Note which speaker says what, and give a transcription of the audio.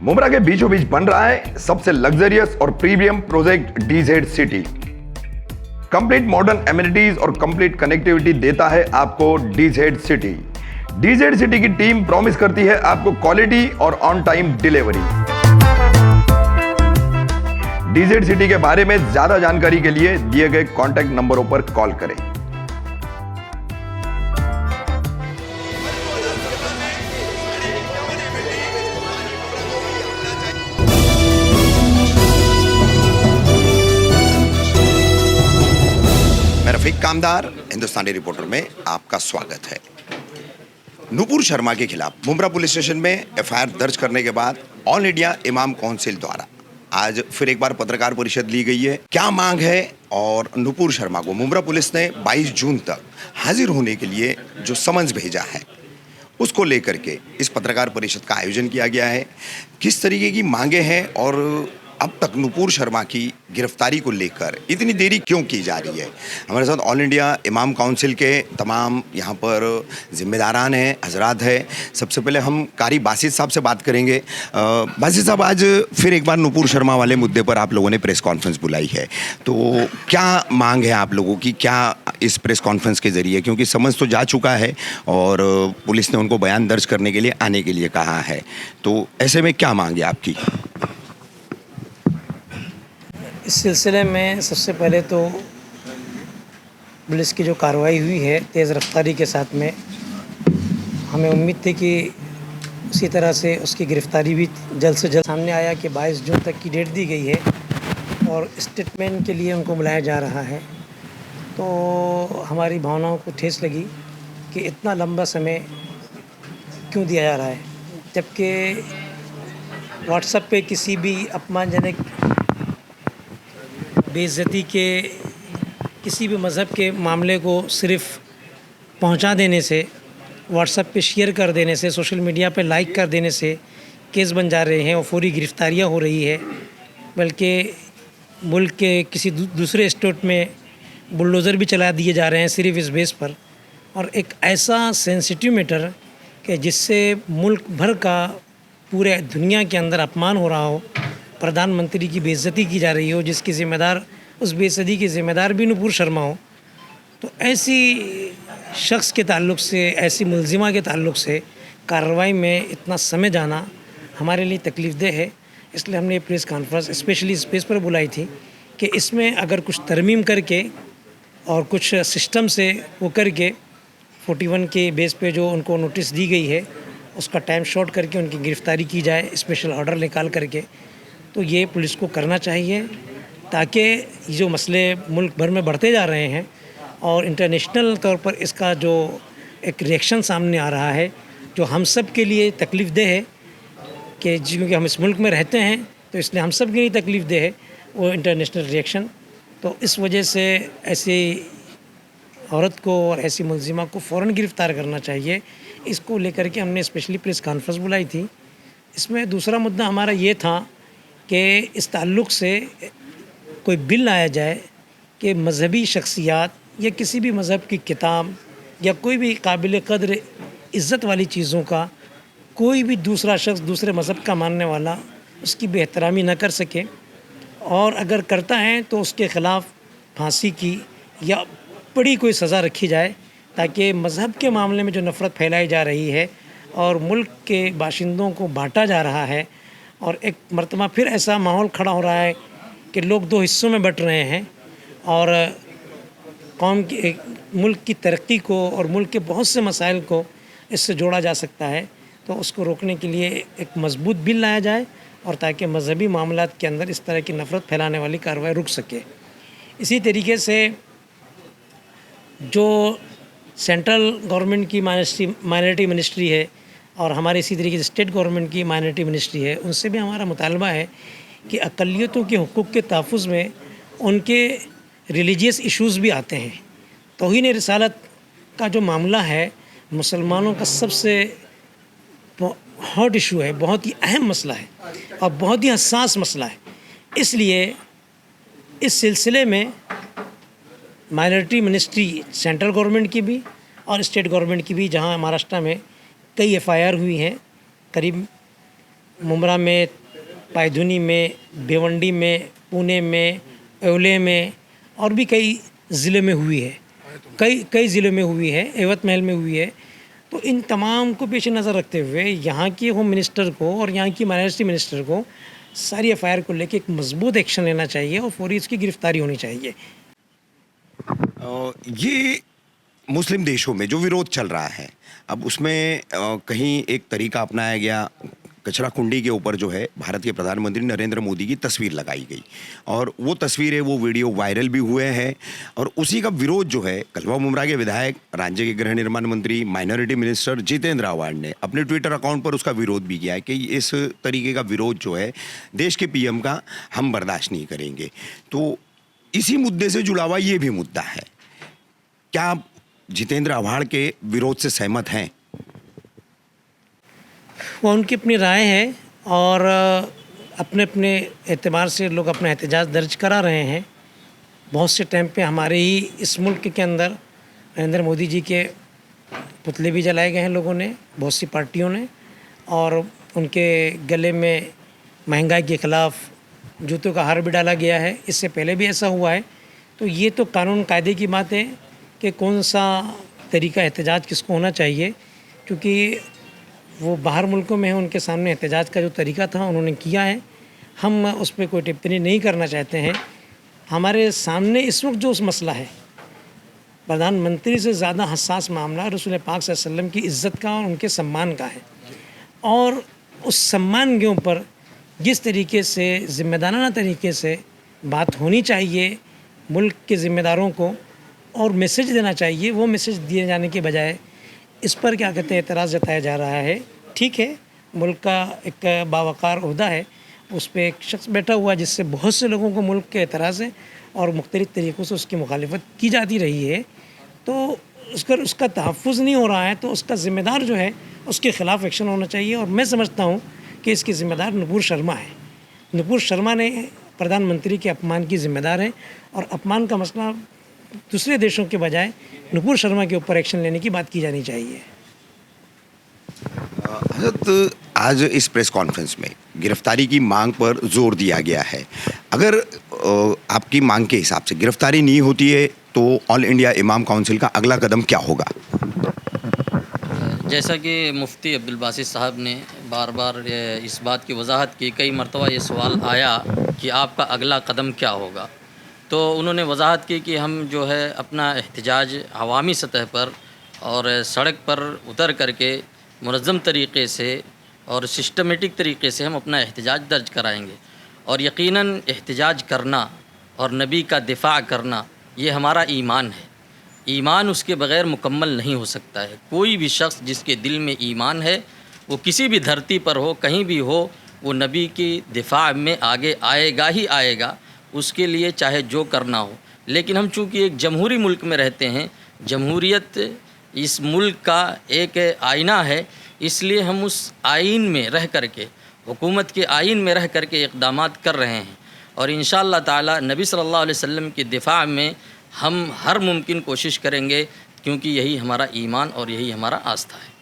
Speaker 1: मुंब्रा के बीचों बीच बन रहा है सबसे लग्जरियस और premium project DZ city. Complete modern amenities और कंप्लीट कनेक्टिविटी देता है आपको डीजेड सिटी। डीजेड सिटी की टीम प्रॉमिस करती है आपको क्वालिटी और on time delivery. DZ city के बारे में ज्यादा जानकारी के लिए दिए गए कॉन्टैक्ट नंबरों पर कॉल करें।
Speaker 2: मैं रफीक कामदार हिंदुस्तानी रिपोर्टर में आपका स्वागत है। नुपुर शर्मा के खिलाफ मुंब्रा पुलिस स्टेशन में एफआईआर दर्ज करने के बाद ऑल इंडिया इमाम काउंसिल द्वारा आज फिर एक बार पत्रकार परिषद ली गई है। क्या मांग है और नुपुर शर्मा को मुंब्रा पुलिस ने 22 जून तक हाजिर होने के लिए जो समन्स भेजा है उसको लेकर के इस पत्रकार परिषद का आयोजन किया गया है। किस तरीके की मांगे हैं और अब तक नुपुर शर्मा की गिरफ्तारी को लेकर इतनी देरी क्यों की जा रही है। हमारे साथ ऑल इंडिया इमाम काउंसिल के तमाम यहाँ पर जिम्मेदारान हैं, हजरात हैं। सबसे पहले हम कारी बासित साहब से बात करेंगे। बासित साहब, आज फिर एक बार नुपुर शर्मा वाले मुद्दे पर आप लोगों ने प्रेस कॉन्फ्रेंस बुलाई है, तो क्या मांग है आप लोगों की, क्या इस प्रेस कॉन्फ्रेंस के जरिए, क्योंकि समझ तो जा चुका है और पुलिस ने उनको बयान दर्ज करने के लिए आने के लिए कहा है, तो ऐसे में क्या मांग है आपकी?
Speaker 3: इस सिलसिले में सबसे पहले तो पुलिस की जो कार्रवाई हुई है तेज़ रफ्तारी के साथ में, हमें उम्मीद थी कि उसी तरह से उसकी गिरफ्तारी भी जल्द से जल्द सामने आया कि 22 जून तक की डेट दी गई है और स्टेटमेंट के लिए उनको बुलाया जा रहा है। तो हमारी भावनाओं को ठेस लगी कि इतना लंबा समय क्यों दिया जा रहा है, जबकि व्हाट्सएप पे किसी भी अपमानजनक, बेइज्जती के, किसी भी मज़हब के मामले को सिर्फ़ पहुंचा देने से, व्हाट्सएप पे शेयर कर देने से, सोशल मीडिया पे लाइक कर देने से केस बन जा रहे हैं और फौरी गिरफ्तारियां हो रही है। बल्कि मुल्क के किसी दूसरे स्टेट में बुलडोज़र भी चला दिए जा रहे हैं सिर्फ इस बेस पर। और एक ऐसा सेंसिटिव मैटर कि जिससे मुल्क भर का पूरे दुनिया के अंदर अपमान हो रहा हो, प्रधानमंत्री की बेइज्जती की जा रही हो, जिसकी ज़िम्मेदार, उस बेइज्जती की ज़िम्मेदार भी नुपुर शर्मा हो, तो ऐसी शख्स के ताल्लुक़ से, ऐसी मुलजिमा के ताल्लुक़ से कार्रवाई में इतना समय जाना हमारे लिए तकलीफ़देह है। इसलिए हमने ये प्रेस कॉन्फ्रेंस स्पेशली इस बेस पर बुलाई थी कि इसमें अगर कुछ तरमीम करके और कुछ सिस्टम से वो करके 41 के बेस पे जो उनको नोटिस दी गई है उसका टाइम शॉर्ट करके उनकी गिरफ़्तारी की जाए, स्पेशल ऑर्डर निकाल करके। तो ये पुलिस को करना चाहिए ताकि जो मसले मुल्क भर में बढ़ते जा रहे हैं और इंटरनेशनल तौर पर इसका जो एक रिएक्शन सामने आ रहा है जो हम सब के लिए तकलीफ़देह है, कि क्योंकि हम इस मुल्क में रहते हैं तो इसलिए हम सब के लिए तकलीफ़देह है वो इंटरनेशनल रिएक्शन। तो इस वजह से ऐसी औरत को और ऐसी मुलजिमा को फ़ौरन गिरफ़्तार करना चाहिए। इसको लेकर के हमने स्पेशली प्रेस कॉन्फ्रेंस बुलाई थी। इसमें दूसरा मुद्दा हमारा ये था कि इस ताल्लुक़ से कोई बिल लाया जाए कि मज़हबी शख्सियात या किसी भी मज़हब की किताब या कोई भी काबिल क़द्र इज़्ज़त वाली चीज़ों का कोई भी दूसरा शख्स, दूसरे मज़हब का मानने वाला उसकी बेहतरामी न कर सके, और अगर करता है तो उसके ख़िलाफ़ फांसी की या बड़ी कोई सज़ा रखी जाए, ताकि मज़हब के मामले में जो नफ़रत फैलाई जा रही है और मुल्क के बाशिंदों को बांटा जा रहा है और एक मरतबा फिर ऐसा माहौल खड़ा हो रहा है कि लोग दो हिस्सों में बट रहे हैं और कौम की, मुल्क की तरक्की को और मुल्क के बहुत से मसाइल को इससे जोड़ा जा सकता है। तो उसको रोकने के लिए एक मजबूत बिल लाया जाए और ताकि मजहबी मामलात के अंदर इस तरह की नफ़रत फैलाने वाली कार्रवाई रुक सके। इसी तरीके से जो सेंट्रल गवर्नमेंट की माइनॉरिटी मिनिस्ट्री है और हमारे इसी तरीके से स्टेट गवर्नमेंट की माइनॉरिटी मिनिस्ट्री है, उनसे भी हमारा मुतालबा है कि अक़लियतों के हुकूक़ के तहफ़्फ़ुज़ में उनके रिलीजियस इश्यूज़ भी आते हैं। तौहीन रिसालत का जो मामला है मुसलमानों का सबसे हॉट इशू है, बहुत ही अहम मसला है और बहुत ही हसास मसला है। इसलिए इस सिलसिले में माइनॉरिटी मिनिस्ट्री सेंट्रल गवर्नमेंट की भी और स्टेट गवर्नमेंट की भी, जहां महाराष्ट्र में कई एफआईआर हुई हैं, करीब मुंब्रा में, पायधुनी में, भिवंडी में, पुणे में, एवले में और भी कई ज़िले में हुई है, कई ज़िलों में हुई है, एवतमहल में हुई है। तो इन तमाम को पेश नज़र रखते हुए यहाँ के होम मिनिस्टर को और यहाँ की माइनॉरिटी मिनिस्टर को सारी एफआईआर को लेकर एक मजबूत एक्शन लेना चाहिए और फौरी इसकी गिरफ्तारी होनी चाहिए।
Speaker 2: ये मुस्लिम देशों में जो विरोध चल रहा है, अब उसमें कहीं एक तरीका अपनाया गया, कचरा कुंडी के ऊपर जो है भारत के प्रधानमंत्री नरेंद्र मोदी की तस्वीर लगाई गई और वो तस्वीरें, वो वीडियो वायरल भी हुए हैं और उसी का विरोध जो है कल्वा मुमरा के विधायक, राज्य के गृह निर्माण मंत्री, माइनॉरिटी मिनिस्टर जितेंद्र आव्हाड ने अपने ट्विटर अकाउंट पर उसका विरोध भी किया है कि इस तरीके का विरोध जो है देश के पीएम का हम बर्दाश्त नहीं करेंगे। तो इसी मुद्दे से जुड़ा हुआ ये भी मुद्दा है। क्या आप जितेंद्र आव्हाड के विरोध से सहमत हैं?
Speaker 3: वो उनकी अपनी राय है और अपने अपने एतबार से लोग अपना एहतजाज दर्ज करा रहे हैं। बहुत से टाइम पे हमारे ही इस मुल्क के अंदर नरेंद्र मोदी जी के पुतले भी जलाए गए हैं लोगों ने, बहुत सी पार्टियों ने, और उनके गले में महंगाई के ख़िलाफ़ जूतों का हार भी डाला गया है। इससे पहले भी ऐसा हुआ है। तो ये तो कानून कायदे की बात है कि कौन सा तरीका एहतजाज किसको होना चाहिए, क्योंकि वो बाहर मुल्कों में हैं, उनके सामने एहतजाज का जो तरीका था उन्होंने किया है। हम उस पर कोई टिप्पणी नहीं करना चाहते हैं। हमारे सामने इस वक्त जो उस मसला है, प्रधानमंत्री से ज़्यादा हसास मामला रसूल पाक सल्लल्लाहु अलैहि वसल्लम की इज़्ज़त का और उनके सम्मान का है। और उस सम्मान के ऊपर जिस तरीके से ज़िम्मेदाराना तरीके से बात होनी चाहिए मुल्क के ज़िम्मेदारों को और मैसेज देना चाहिए, वो मैसेज दिए जाने के बजाय इस पर क्या कहते हैं एतराज़ जताया जा रहा है। ठीक है, मुल्क का एक बावकार ओहदा है, उस पर एक शख्स बैठा हुआ है जिससे बहुत से लोगों को मुल्क के एतराज़ है और मुख्तलिफ़ तरीक़ों से उसकी मुखालिफत की जाती रही है। तो उसका तहफ़्फ़ुज़ नहीं हो रहा है तो उसका ज़िम्मेदार जो है उसके ख़िलाफ़ एक्शन होना चाहिए। और मैं समझता हूँ कि इसकी ज़िम्मेदार नुपुर शर्मा है। नुपुर शर्मा ने प्रधानमंत्री के अपमान की ज़िम्मेदार है और अपमान का मसला दूसरे देशों के बजाय नुपुर शर्मा के ऊपर एक्शन लेने की बात की जानी चाहिए।
Speaker 2: हज़रत, आज इस प्रेस कॉन्फ्रेंस में गिरफ्तारी की मांग पर जोर दिया गया है। अगर आपकी मांग के हिसाब से गिरफ्तारी नहीं होती है तो ऑल इंडिया इमाम काउंसिल का अगला कदम क्या होगा?
Speaker 4: जैसा कि मुफ्ती अब्दुल बासित साहब ने बार बार इस बात की वजाहत की, कई मरतबा ये सवाल आया कि आपका अगला कदम क्या होगा, तो उन्होंने वजाहत की कि हम जो है अपना एहतजाज अवामी सतह पर और सड़क पर उतर करके मुनज़्ज़म तरीक़े से और सिस्टमेटिक तरीक़े से हम अपना एहतजाज दर्ज कराएंगे। और यकीनन एहतजाज करना और नबी का दिफ़ा करना ये हमारा ईमान है। ईमान उसके बग़ैर मुकम्मल नहीं हो सकता है। कोई भी शख्स जिसके दिल में ईमान है वो किसी भी धरती पर हो, कहीं भी हो, वो नबी की दिफ़ा में आगे आएगा ही आएगा, उसके लिए चाहे जो करना हो। लेकिन हम चूँकि एक जमहूरी मुल्क में रहते हैं, जमहूरियत इस मुल्क का एक आईना है, इसलिए हम उस आइन में रह करके, हुकूमत के आइन में रह करके इक़दामात कर रहे हैं। और इंशाअल्लाह ताला नबी सल्लल्लाहु अलैहि वसल्लम की दिफ़ा में हम हर मुमकिन कोशिश करेंगे, क्योंकि यही हमारा ईमान और यही हमारा आस्था है।